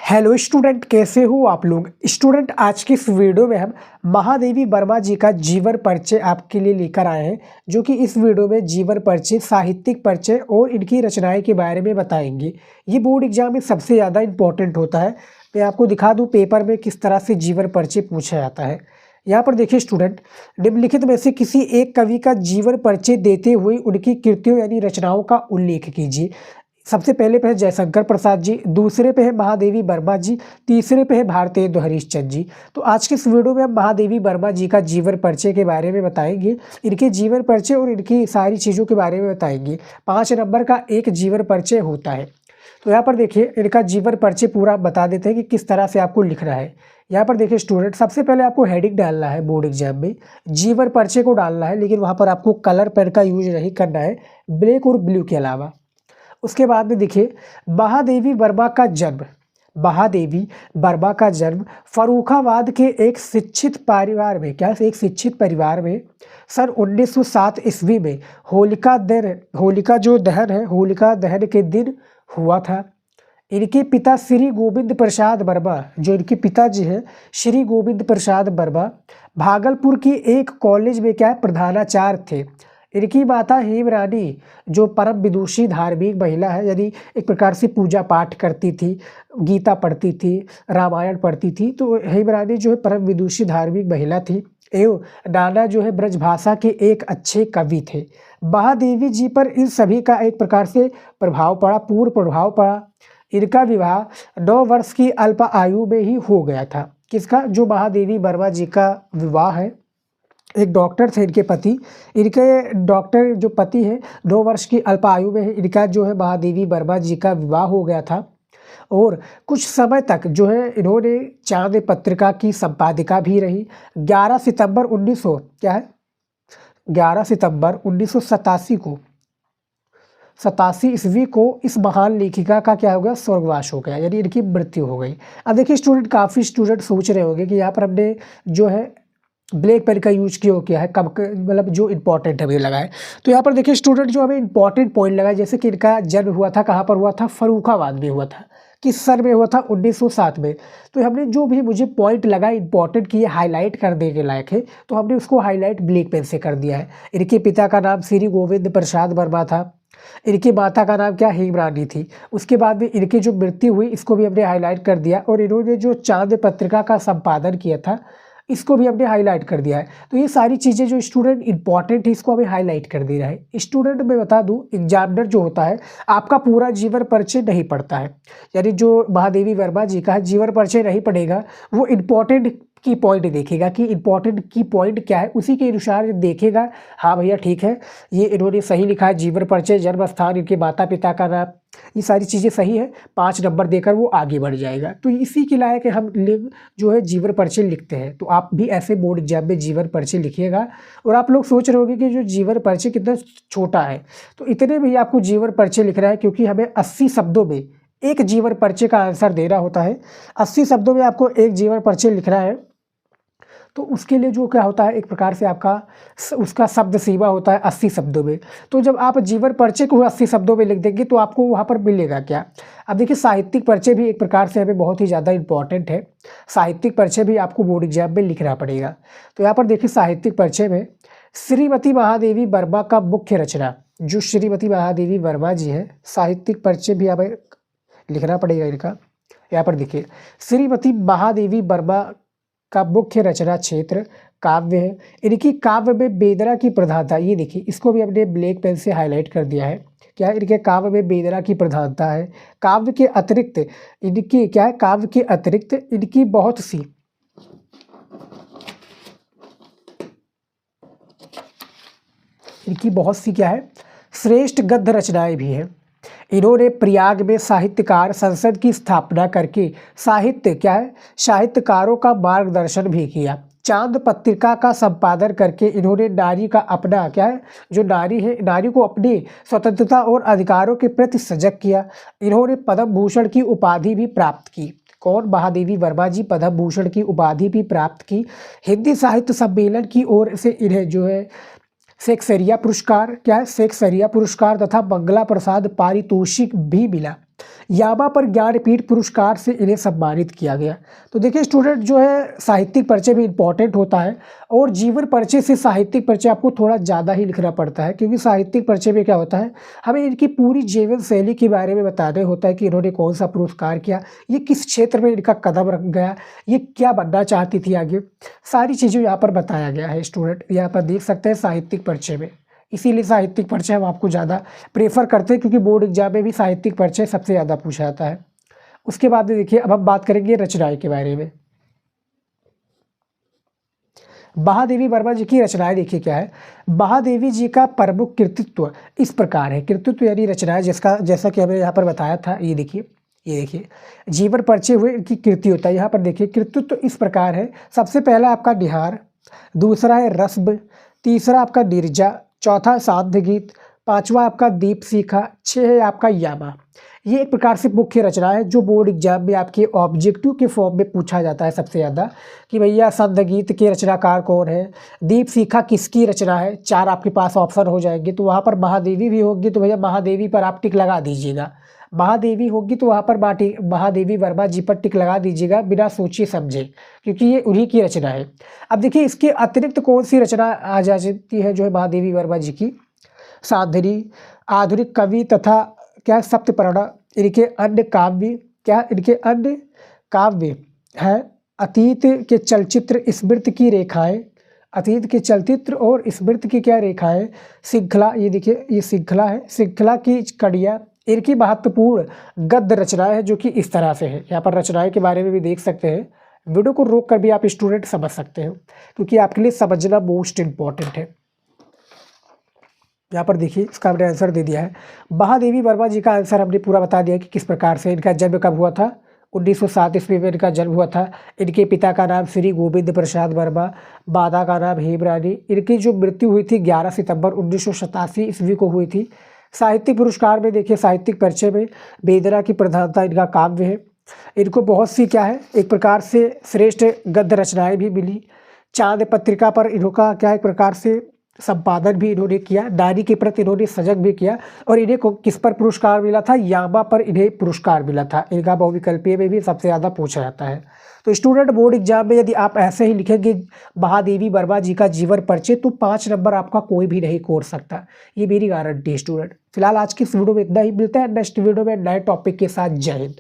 Hello student, कैसे हो आप लोग। स्टूडेंट, आज की इस वीडियो में हम महादेवी वर्मा जी का जीवन परिचय आपके लिए लेकर आए हैं, जो कि इस वीडियो में जीवन परिचय, साहित्यिक परिचय और इनकी रचनाएं के बारे में बताएंगे। ये बोर्ड एग्जाम में सबसे ज़्यादा इंपॉर्टेंट होता है। मैं आपको दिखा दूँ पेपर में किस तरह से जीवन परिचय पूछा जाता है। यहाँ पर देखिए स्टूडेंट, निम्नलिखित में से किसी एक कवि का जीवन परिचय देते हुए उनकी कृतियों यानी रचनाओं का उल्लेख कीजिए। सबसे पहले पे है जयशंकर प्रसाद जी, दूसरे पे है महादेवी वर्मा जी, तीसरे पे है भारतेंदु हरीशचंद्र जी। तो आज के इस वीडियो में हम महादेवी वर्मा जी का जीवन परिचय के बारे में बताएंगे, इनके जीवन परिचय और इनकी सारी चीज़ों के बारे में बताएंगे। 5 नंबर का एक जीवन परिचय होता है। तो यहाँ पर देखिए इनका जीवन परिचय पूरा बता देते हैं कि किस तरह से आपको लिखना है। यहाँ पर देखिए स्टूडेंट, सबसे पहले आपको हेडिंग डालना है बोर्ड एग्जाम में, जीवन परिचय को डालना है, लेकिन वहाँ पर आपको कलर पेन का यूज नहीं करना है, ब्लैक और ब्लू के अलावा। उसके बाद में देखिए महादेवी वर्मा का जन्म। महादेवी वर्मा का जन्म फर्रुखाबाद के एक शिक्षित परिवार में, एक शिक्षित परिवार में सन 1907 ईस्वी में होलिका दहन के दिन हुआ था। इनके पिता श्री गोविंद प्रसाद वर्मा, जो इनके पिताजी हैं श्री गोविंद प्रसाद वर्मा, भागलपुर की एक कॉलेज में प्रधानाचार्य थे। इनकी माता हेमरानी, जो परम विदुषी धार्मिक महिला है, यानी एक प्रकार से पूजा पाठ करती थी, गीता पढ़ती थी, रामायण पढ़ती थी। तो हेमरानी जो है परम विदुषी धार्मिक महिला थी, एवं नाना जो है ब्रजभाषा के एक अच्छे कवि थे। महादेवी जी पर इन सभी का एक प्रकार से पूर्ण प्रभाव पड़ा। इनका विवाह 9 वर्ष की अल्प आयु में ही हो गया था। किसका? जो महादेवी वर्मा जी का विवाह है, एक डॉक्टर थे इनके पति। इनके डॉक्टर जो पति है 9 वर्ष की अल्प आयु में इनका जो है महादेवी वर्मा जी का विवाह हो गया था। और कुछ समय तक जो है इन्होंने चांद पत्रिका की संपादिका भी रही। 11 सितंबर 1987 को 87 ईस्वी को इस महान लेखिका का क्या हो गया? स्वर्गवास हो गया, यानी इनकी मृत्यु हो गई। अब देखिए स्टूडेंट, काफ़ी स्टूडेंट सोच रहे होंगे कि यहाँ पर हमने जो है ब्लैक पेन का यूज क्यों किया है, कब मतलब जो इंपॉर्टेंट हमें लगा है। तो यहाँ पर देखिए स्टूडेंट, जो हमें इंपॉर्टेंट पॉइंट लगा है, जैसे कि इनका जन्म हुआ था, कहाँ पर हुआ था? फर्रुखाबाद में हुआ था। किस सन में हुआ था? 1907 में। तो हमने जो भी मुझे पॉइंट लगा इंपॉर्टेंट की हाईलाइट करने के लायक है, तो हमने उसको हाईलाइट ब्लैक पेन से कर दिया है। इनके पिता का नाम श्री गोविंद प्रसाद वर्मा था। इनकी माता का नाम हेमरानी थी। उसके बाद में इनकी जो मृत्यु हुई, इसको भी हमने हाईलाइट कर दिया। और इन्होंने जो चांद पत्रिका का संपादन किया था, इसको भी हमने हाईलाइट कर दिया है। तो ये सारी चीज़ें जो स्टूडेंट इंपॉर्टेंट है, इसको हमें हाईलाइट कर दे रहा है। स्टूडेंट मैं बता दूं, एग्जामिनर जो होता है आपका पूरा जीवन परिचय नहीं पढ़ता है, यानी जो महादेवी वर्मा जी का जीवन परिचय नहीं पढ़ेगा, वो इंपॉर्टेंट की पॉइंट देखेगा कि इंपॉर्टेंट की पॉइंट क्या है, उसी के अनुसार देखेगा। हाँ भैया ठीक है, ये इन्होंने सही लिखा है, जीवन परिचय, जन्म स्थान, इनके माता पिता का नाम, ये सारी चीज़ें सही है, 5 नंबर देकर वो आगे बढ़ जाएगा। तो इसी के लायक हम जो है जीवन परिचय लिखते हैं। तो आप भी ऐसे बोर्ड एग्जाम में जीवन परिचय लिखिएगा। और आप लोग सोच रहे होंगे कि जो जीवन परिचय कितना छोटा है, तो इतने में ही आपको जीवन परिचय लिखना है, क्योंकि हमें 80 शब्दों में एक जीवन परिचय का आंसर देना होता है। 80 शब्दों में आपको एक जीवन परिचय लिखना है। तो उसके लिए जो क्या होता है, एक प्रकार से आपका उसका शब्द सीमा होता है 80 शब्दों में। तो जब आप जीवन परिचय को 80 शब्दों में लिख देंगे तो आपको वहाँ पर मिलेगा क्या? अब देखिए साहित्यिक परिचय भी एक प्रकार से हमें बहुत ही ज़्यादा इंपॉर्टेंट है। साहित्यिक परिचय भी आपको बोर्ड एग्जाम में लिखना पड़ेगा। तो यहाँ पर देखिए साहित्यिक परिचय में श्रीमती महादेवी वर्मा का मुख्य रचना, जो श्रीमती महादेवी वर्मा जी है, साहित्यिक परिचय भी हमें लिखना पड़ेगा इनका। यहाँ पर देखिए श्रीमती महादेवी वर्मा का मुख्य रचना क्षेत्र काव्य है। इनकी काव्य में वेदना की प्रधानता, ये देखिए इसको भी हमने ब्लैक पेन से हाईलाइट कर दिया है। क्या है? इनके काव्य में वेदना की प्रधानता है। काव्य के अतिरिक्त इनकी क्या है? काव्य के अतिरिक्त इनकी बहुत सी क्या है? श्रेष्ठ गद्य रचनाएं भी हैं। इन्होंने प्रयाग में साहित्यकार संसद की स्थापना करके साहित्यकारों का मार्गदर्शन भी किया। चांद पत्रिका का संपादन करके इन्होंने नारी का अपना जो नारी है, नारी को अपनी स्वतंत्रता और अधिकारों के प्रति सजग किया। इन्होंने पद्म भूषण की उपाधि भी प्राप्त की। कौन? महादेवी वर्मा जी पद्म भूषण की उपाधि भी प्राप्त की। हिंदी साहित्य सम्मेलन की ओर से इन्हें जो है शेक्सपियर पुरस्कार शेक्सपियर पुरस्कार तथा बंगला प्रसाद पारितोषिक भी मिला। यामा पर ज्ञानपीठ पुरस्कार से इन्हें सम्मानित किया गया। तो देखिए स्टूडेंट जो है साहित्यिक परिचय भी इम्पॉर्टेंट होता है और जीवन परिचय से साहित्यिक परिचय आपको थोड़ा ज़्यादा ही लिखना पड़ता है, क्योंकि साहित्यिक परिचय में क्या होता है, हमें इनकी पूरी जीवन शैली के बारे में बताना होता है कि इन्होंने कौन सा पुरस्कार किया, ये किस क्षेत्र में इनका कदम रख गया, ये क्या बनना चाहती थी आगे, सारी चीज़ें यहाँ पर बताया गया है। स्टूडेंट यहाँ पर देख सकते हैं साहित्यिक परिचय में, इसीलिए साहित्यिक परिचय हम आपको ज़्यादा प्रेफर करते हैं, क्योंकि बोर्ड एग्जाम में भी साहित्यिक परिचय सबसे ज़्यादा पूछा जाता है। उसके बाद में देखिए अब हम बात करेंगे रचनाएं के बारे में। महादेवी वर्मा जी की रचनाएं देखिए क्या है। महादेवी जी का प्रमुख कृतित्व इस प्रकार है, कृतित्व यानी रचनाएं जिसका जैसा कि हमने यहाँ पर बताया था, ये देखिए जीवन परिचय हुए इनकी कृति होता है। यहाँ पर देखिए कृतित्व इस प्रकार है, सबसे पहला आपका निहार, दूसरा है रस्म, तीसरा आपका नीरजा, चौथा साध्य गीत, पांचवा आपका दीप शिखा, 6 है आपका यामा। ये एक प्रकार से मुख्य रचना है जो बोर्ड एग्जाम में आपके ऑब्जेक्टिव के फॉर्म में पूछा जाता है सबसे ज़्यादा, कि भैया संध्य गीत के रचनाकार कौन है, दीप शिखा किसकी रचना है, 4 आपके पास ऑप्शन हो जाएंगे। तो वहाँ पर महादेवी भी होगी, तो भैया महादेवी पर आप टिक लगा दीजिएगा, महादेवी होगी तो वहाँ पर महादेवी वर्मा जी पर टिक लगा दीजिएगा बिना सोचे समझे, क्योंकि ये उन्हीं की रचना है। अब देखिए इसके अतिरिक्त कौन सी रचना आ जाती है जो है महादेवी वर्मा जी की, साधनी, आधुनिक कवि तथा क्या सप्तपर्णा, इनके अन्य काव्य, क्या इनके अन्य काव्य है, अतीत के चलचित्र स्मृति की रेखाएं, अतीत के चलचित्र और स्मृति की क्या रेखाएं, श्रृंखला, ये देखिए ये श्रृंखला है, श्रृंखला की कड़ियाँ, इनकी महत्वपूर्ण गद्य रचनाएं है जो कि इस तरह से है। यहाँ पर रचनाएं के बारे में भी देख सकते हैं, वीडियो को रोक कर भी आप स्टूडेंट समझ सकते हो, क्योंकि आपके लिए समझना मोस्ट इम्पॉर्टेंट है। यहाँ पर देखिए इसका हमने आंसर दे दिया है। महादेवी वर्मा जी का आंसर हमने पूरा बता दिया कि किस प्रकार से इनका जन्म कब हुआ था, 1907 ईस्वी में इनका जन्म हुआ था। इनके पिता का नाम श्री गोविंद प्रसाद वर्मा, माता का नाम हेमरानी। इनकी जो मृत्यु हुई थी 11 सितंबर 1987 ईस्वी को हुई थी। साहित्यिक पुरस्कार में देखिए साहित्यिक परिचय में वेदना की प्रधानता इनका काव्य है। इनको बहुत सी क्या है एक प्रकार से श्रेष्ठ गद्य रचनाएँ भी मिली। चांद पत्रिका पर इनका क्या एक प्रकार से संपादन भी इन्होंने किया, नारी के प्रति इन्होंने सजग भी किया। और इन्हें किस पर पुरस्कार मिला था, यामा पर इन्हें पुरस्कार मिला था। इनका बहुविकल्पीय में भी सबसे ज़्यादा पूछा जाता है। तो स्टूडेंट बोर्ड एग्जाम में यदि आप ऐसे ही लिखेंगे महादेवी वर्मा जी का जीवन परिचय, तो 5 नंबर आपका कोई भी नहीं कोर सकता, ये मेरी गारंटी है स्टूडेंट। फिलहाल आज की इस वीडियो में इतना ही, मिलता है नेक्स्ट वीडियो में नए टॉपिक के साथ। जय हिंद।